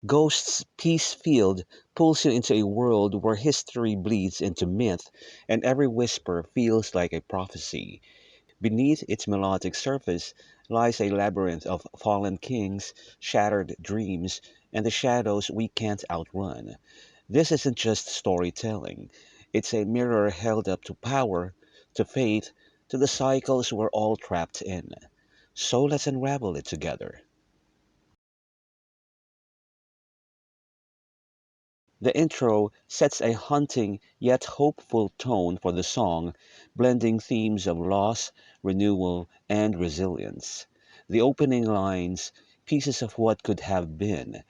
Ghost-peacefield pulls you into a world where history bleeds into myth and every whisper feels like a prophecy. Beneath its melodic surface lies a labyrinth of fallen kings, shattered dreams, and the shadows we can't outrun. This isn't just storytelling, it's a mirror held up to power, to fate, to the cycles we're all trapped in. So let's unravel it together. The intro sets a haunting yet hopeful tone for the song, blending themes of loss, renewal, and resilience. The opening lines, pieces of what could have been,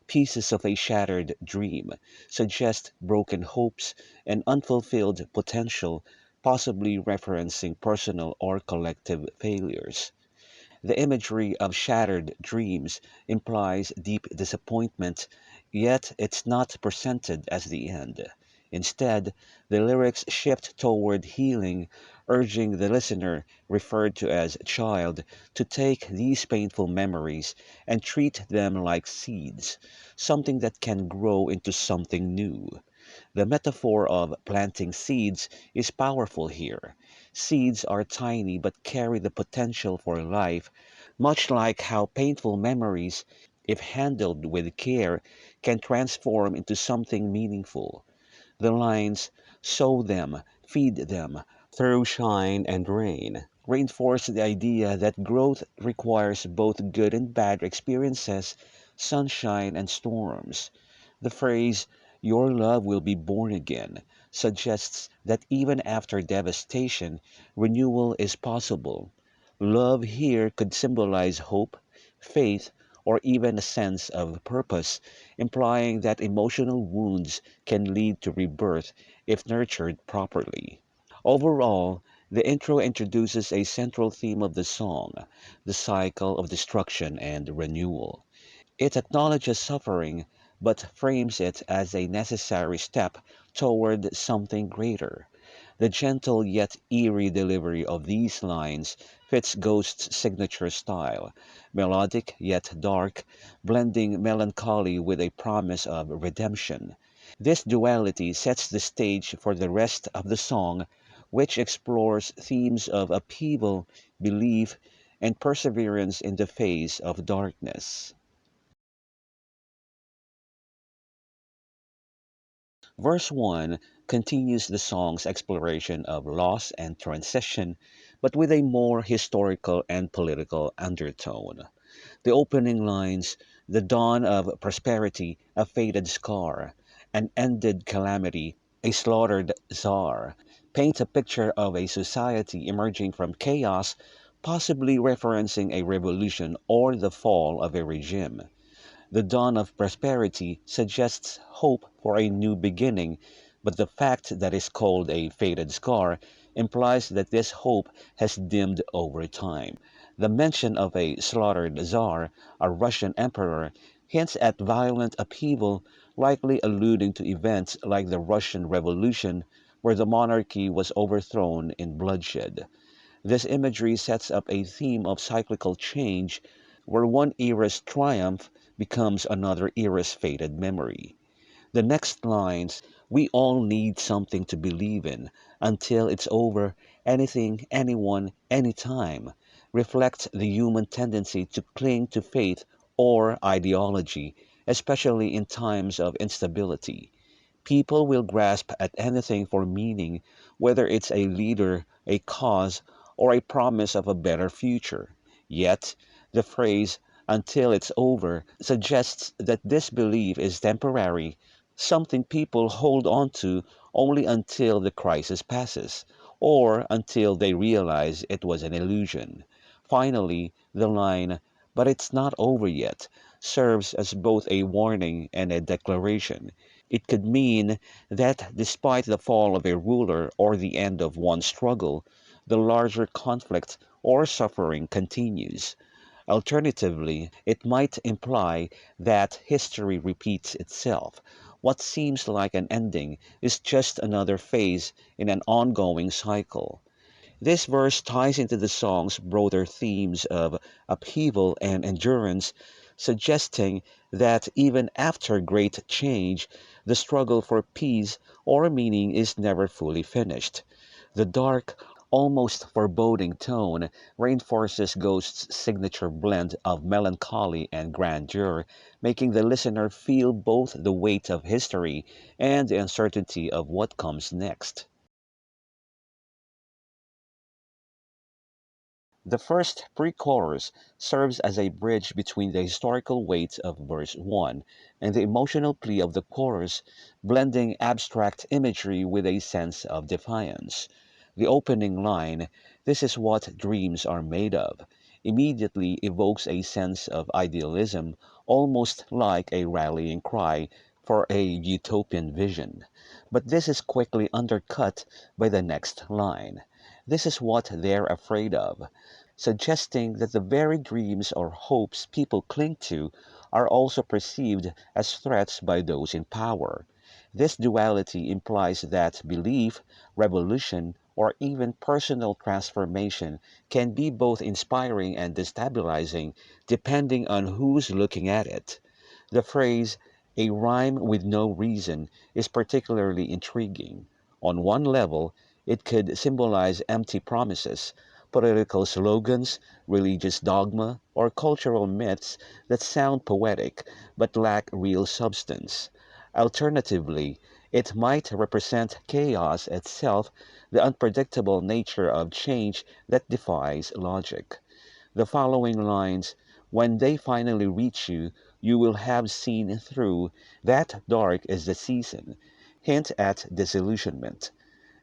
pieces of a shattered dream, suggest broken hopes and unfulfilled potential, possibly referencing personal or collective failures. The imagery of shattered dreams implies deep disappointment, yet it's not presented as the end. Instead, the lyrics shift toward healing, urging the listener, referred to as child, to take these painful memories and treat them like seeds, something that can grow into something new. The metaphor of planting seeds is powerful here. Seeds are tiny but carry the potential for life, much like how painful memories, if handled with care, can transform into something meaningful. The lines, sow them, feed them, through shine and rain, reinforce the idea that growth requires both good and bad experiences, sunshine and storms. The phrase, your love will be born again, suggests that even after devastation, renewal is possible. Love here could symbolize hope, faith, or even a sense of purpose, implying that emotional wounds can lead to rebirth if nurtured properly. Overall, the intro introduces a central theme of the song, the cycle of destruction and renewal. It acknowledges suffering, but frames it as a necessary step toward something greater. The gentle yet eerie delivery of these lines fits Ghost's signature style, melodic yet dark, blending melancholy with a promise of redemption. This duality sets the stage for the rest of the song, which explores themes of upheaval, belief, and perseverance in the face of darkness. Verse 1 continues the song's exploration of loss and transition, but with a more historical and political undertone. The opening lines, the dawn of prosperity, a faded scar, an ended calamity, a slaughtered czar, paint a picture of a society emerging from chaos, possibly referencing a revolution or the fall of a regime. The dawn of prosperity suggests hope for a new beginning, but the fact that it's called a faded scar implies that this hope has dimmed over time. The mention of a slaughtered Tsar, a Russian emperor, hints at violent upheaval, likely alluding to events like the Russian Revolution, where the monarchy was overthrown in bloodshed. This imagery sets up a theme of cyclical change, where one era's triumph becomes another era's faded memory. The next lines, we all need something to believe in until it's over, anything, anyone, anytime, reflects the human tendency to cling to faith or ideology, especially in times of instability. People will grasp at anything for meaning, whether it's a leader, a cause, or a promise of a better future. Yet, the phrase, until it's over, suggests that this belief is temporary, something people hold on to only until the crisis passes, or until they realize it was an illusion. Finally, the line, but it's not over yet, serves as both a warning and a declaration. It could mean that despite the fall of a ruler or the end of one struggle, the larger conflict or suffering continues. Alternatively, it might imply that history repeats itself. What seems like an ending is just another phase in an ongoing cycle. This verse ties into the song's broader themes of upheaval and endurance, suggesting that even after great change, the struggle for peace or meaning is never fully finished. The dark, almost foreboding tone reinforces Ghost's signature blend of melancholy and grandeur, making the listener feel both the weight of history and the uncertainty of what comes next. The first pre-chorus serves as a bridge between the historical weight of verse 1 and the emotional plea of the chorus, blending abstract imagery with a sense of defiance. The opening line, "This is what dreams are made of," immediately evokes a sense of idealism, almost like a rallying cry for a utopian vision. But this is quickly undercut by the next line. "This is what they're afraid of," suggesting that the very dreams or hopes people cling to are also perceived as threats by those in power. This duality implies that belief, revolution, or even personal transformation can be both inspiring and destabilizing depending on who's looking at it. The phrase, "a rhyme with no reason," is particularly intriguing. On one level, it could symbolize empty promises, political slogans, religious dogma, or cultural myths that sound poetic but lack real substance. Alternatively, it might represent chaos itself, the unpredictable nature of change that defies logic. The following lines, "When they finally reach you, you will have seen through, that dark is the season," hint at disillusionment.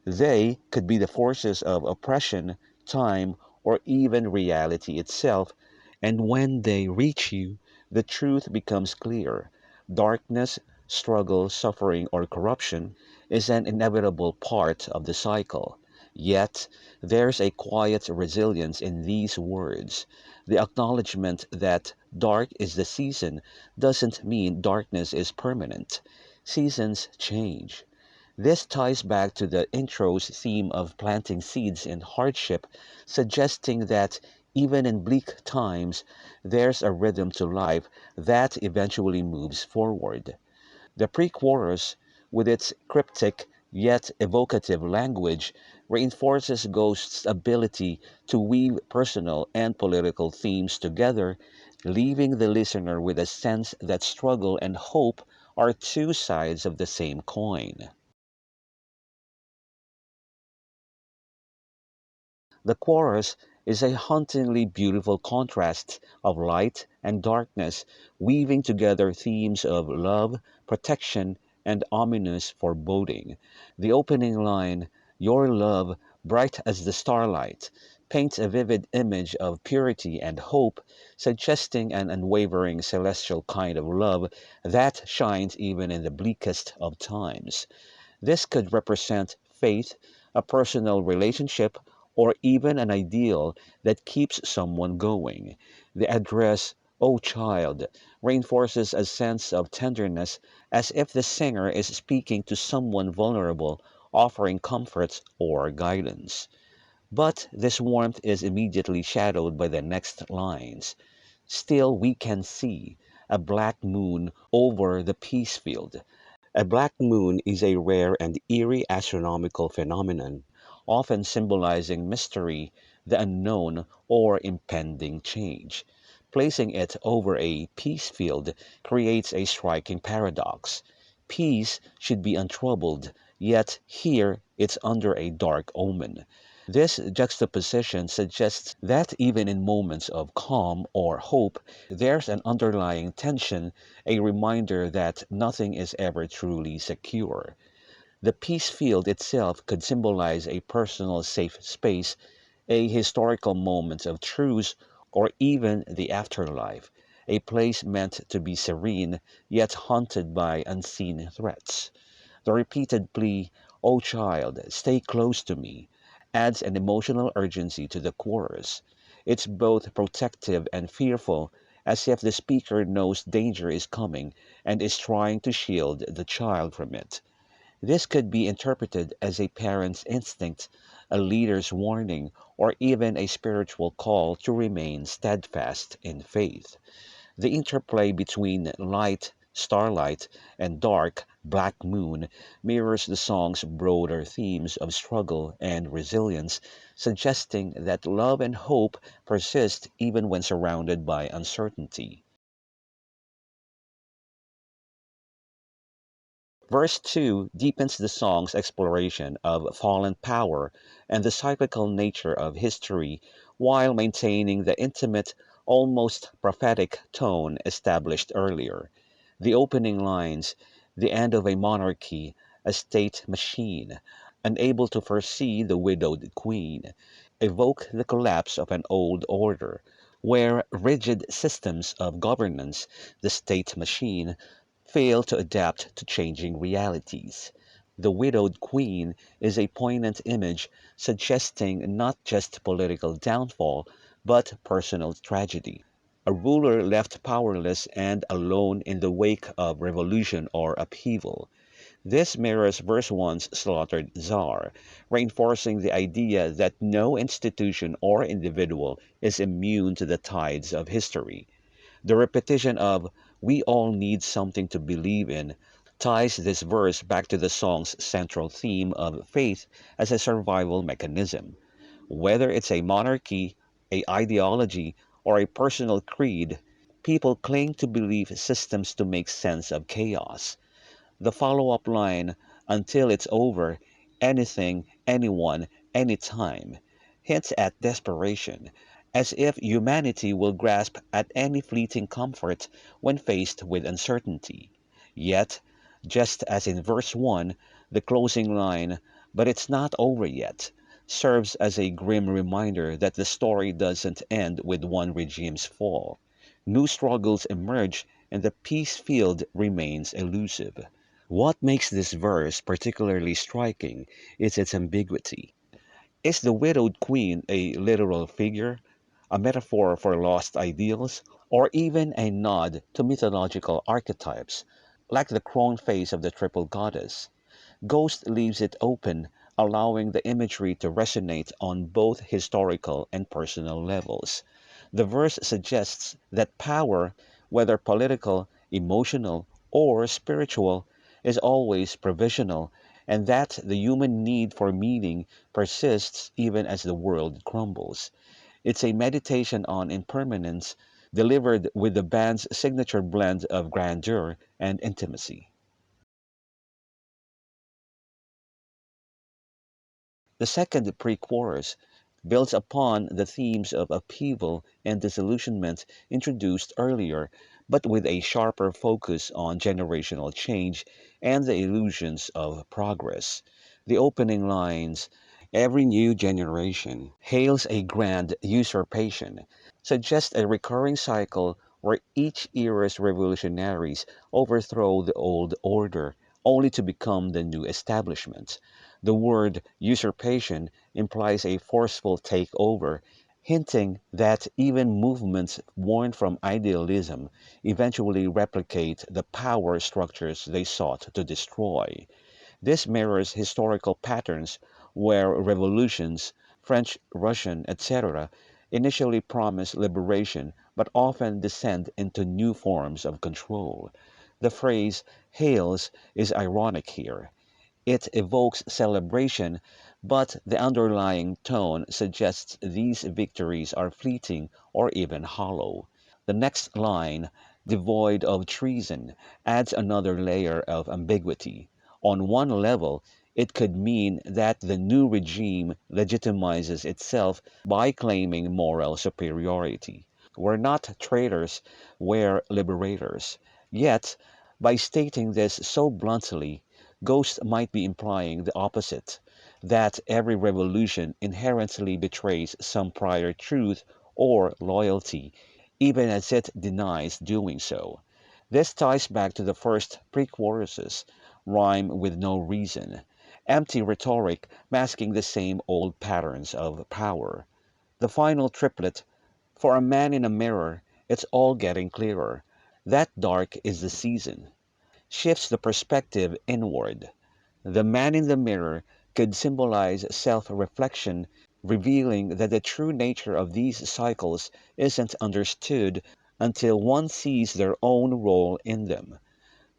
They could be the forces of oppression, time, or even reality itself, and when they reach you, the truth becomes clear. Darkness, struggle, suffering, or corruption is an inevitable part of the cycle. Yet, there's a quiet resilience in these words. The acknowledgement that dark is the season doesn't mean darkness is permanent. Seasons change. This ties back to the intro's theme of planting seeds in hardship, suggesting that even in bleak times, there's a rhythm to life that eventually moves forward. The pre-chorus, with its cryptic yet evocative language, reinforces Ghost's ability to weave personal and political themes together, leaving the listener with a sense that struggle and hope are two sides of the same coin. The chorus is a hauntingly beautiful contrast of light and darkness, weaving together themes of love, protection, and ominous foreboding. The opening line, "Your love, bright as the starlight," paints a vivid image of purity and hope, suggesting an unwavering celestial kind of love that shines even in the bleakest of times. This could represent faith, a personal relationship, or even an ideal that keeps someone going. The address, "O child," reinforces a sense of tenderness as if the singer is speaking to someone vulnerable, offering comfort or guidance. But this warmth is immediately shadowed by the next lines. "Still we can see a black moon over the peace field." A black moon is a rare and eerie astronomical phenomenon, often symbolizing mystery, the unknown, or impending change. Placing it over a peace field creates a striking paradox. Peace should be untroubled, yet here it's under a dark omen. This juxtaposition suggests that even in moments of calm or hope, there's an underlying tension, a reminder that nothing is ever truly secure. The peace field itself could symbolize a personal safe space, a historical moment of truce, or even the afterlife, a place meant to be serene, yet haunted by unseen threats. The repeated plea, "O child, stay close to me," adds an emotional urgency to the chorus. It's both protective and fearful, as if the speaker knows danger is coming and is trying to shield the child from it. This could be interpreted as a parent's instinct, a leader's warning, or even a spiritual call to remain steadfast in faith. The interplay between light, starlight, and dark, black moon mirrors the song's broader themes of struggle and resilience, suggesting that love and hope persist even when surrounded by uncertainty. Verse 2 deepens the song's exploration of fallen power and the cyclical nature of history while maintaining the intimate, almost prophetic tone established earlier. The opening lines, the end of a monarchy, a state machine, unable to foresee the widowed queen, evoke the collapse of an old order, where rigid systems of governance, the state machine, fail to adapt to changing realities. The widowed queen is a poignant image suggesting not just political downfall, but personal tragedy. A ruler left powerless and alone in the wake of revolution or upheaval. This mirrors verse 1's slaughtered czar, reinforcing the idea that no institution or individual is immune to the tides of history. The repetition of "we all need something to believe in" ties this verse back to the song's central theme of faith as a survival mechanism. Whether it's a monarchy, a ideology, or a personal creed, people cling to belief systems to make sense of chaos. The follow up line, "until it's over, anything, anyone, anytime," hints at desperation, as if humanity will grasp at any fleeting comfort when faced with uncertainty. Yet, just as in verse 1, the closing line, "but it's not over yet," serves as a grim reminder that the story doesn't end with one regime's fall. New struggles emerge and the peace field remains elusive. What makes this verse particularly striking is its ambiguity. Is the widowed queen a literal figure, a metaphor for lost ideals, or even a nod to mythological archetypes, like the crone face of the triple goddess? Ghost leaves it open, allowing the imagery to resonate on both historical and personal levels. The verse suggests that power, whether political, emotional, or spiritual, is always provisional, and that the human need for meaning persists even as the world crumbles. It's a meditation on impermanence, delivered with the band's signature blend of grandeur and intimacy. The second pre-chorus builds upon the themes of upheaval and disillusionment introduced earlier, but with a sharper focus on generational change and the illusions of progress. The opening lines, "every new generation hails a grand usurpation," suggest a recurring cycle where each era's revolutionaries overthrow the old order only to become the new establishment. The word usurpation implies a forceful takeover, hinting that even movements born from idealism eventually replicate the power structures they sought to destroy. This mirrors historical patterns where revolutions, French, Russian, etc., initially promise liberation but often descend into new forms of control. The phrase hails is ironic here. It evokes celebration, but the underlying tone suggests these victories are fleeting or even hollow. The next line, "devoid of treason," adds another layer of ambiguity. On one level, it could mean that the new regime legitimizes itself by claiming moral superiority. "We're not traitors, we're liberators." Yet, by stating this so bluntly, Ghost might be implying the opposite, that every revolution inherently betrays some prior truth or loyalty, even as it denies doing so. This ties back to the first pre-choruses, rhyme with no reason, empty rhetoric masking the same old patterns of power. The final triplet, "for a man in a mirror, it's all getting clearer. That dark is the season," shifts the perspective inward. The man in the mirror could symbolize self reflection, revealing that the true nature of these cycles isn't understood until one sees their own role in them.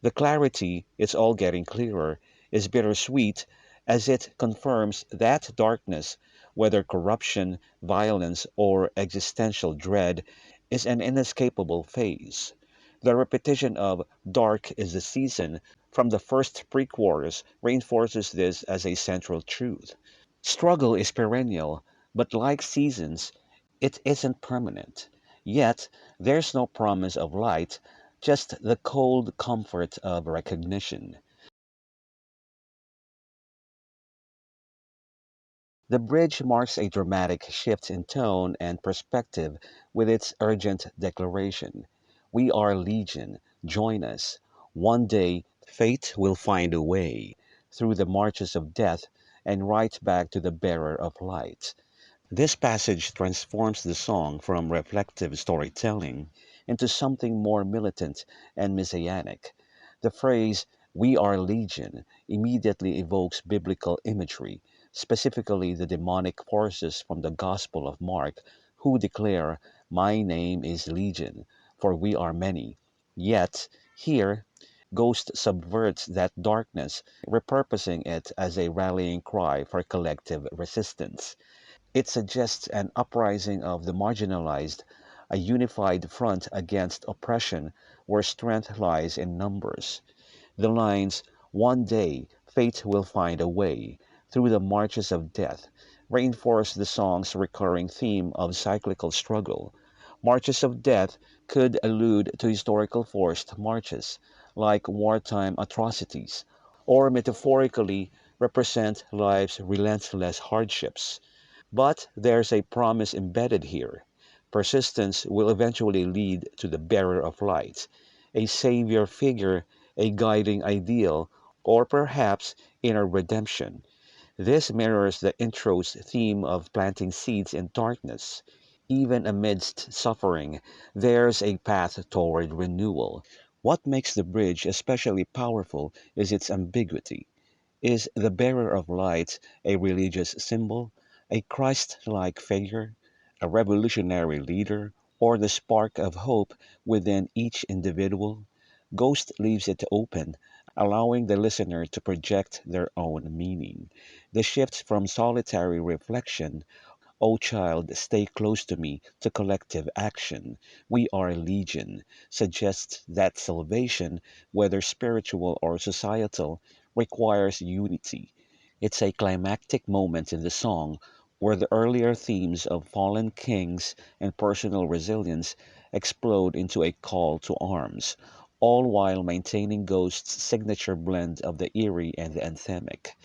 The clarity, it's all getting clearer, is bittersweet as it confirms that darkness, whether corruption, violence, or existential dread, is an inescapable phase. The repetition of dark is the season from the first pre chorus reinforces this as a central truth. Struggle is perennial, but like seasons, it isn't permanent. Yet, there's no promise of light, just the cold comfort of recognition. The bridge marks a dramatic shift in tone and perspective with its urgent declaration. We are legion, join us. One day, fate will find a way through the marches of death and right back to the bearer of light. This passage transforms the song from reflective storytelling into something more militant and messianic. The phrase, "We are legion," immediately evokes biblical imagery, specifically the demonic forces from the Gospel of Mark, who declare, "My name is Legion, for we are many." Yet, here, Ghost subverts that darkness, repurposing it as a rallying cry for collective resistance. It suggests an uprising of the marginalized, a unified front against oppression where strength lies in numbers. The lines, "One day fate will find a way through the marches of death," reinforce the song's recurring theme of cyclical struggle. Marches of death could allude to historical forced marches, like wartime atrocities, or metaphorically represent life's relentless hardships. But there's a promise embedded here. Persistence will eventually lead to the bearer of light, a savior figure, a guiding ideal, or perhaps inner redemption. This mirrors the intro's theme of planting seeds in darkness. Even amidst suffering, there's a path toward renewal. What makes the bridge especially powerful is its ambiguity. Is the bearer of light a religious symbol, a Christ like figure, a revolutionary leader, or the spark of hope within each individual? Ghost leaves it open, allowing the listener to project their own meaning. The shift from solitary reflection, "O child, stay close to me," to collective action, "We are legion," suggests that salvation, whether spiritual or societal, requires unity. It's a climactic moment in the song where the earlier themes of fallen kings and personal resilience explode into a call to arms, all while maintaining Ghost's signature blend of the eerie and the anthemic.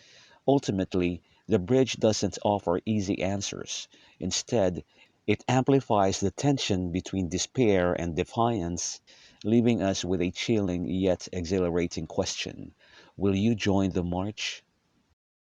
Ultimately, the bridge doesn't offer easy answers. Instead, it amplifies the tension between despair and defiance, leaving us with a chilling yet exhilarating question. Will you join the march?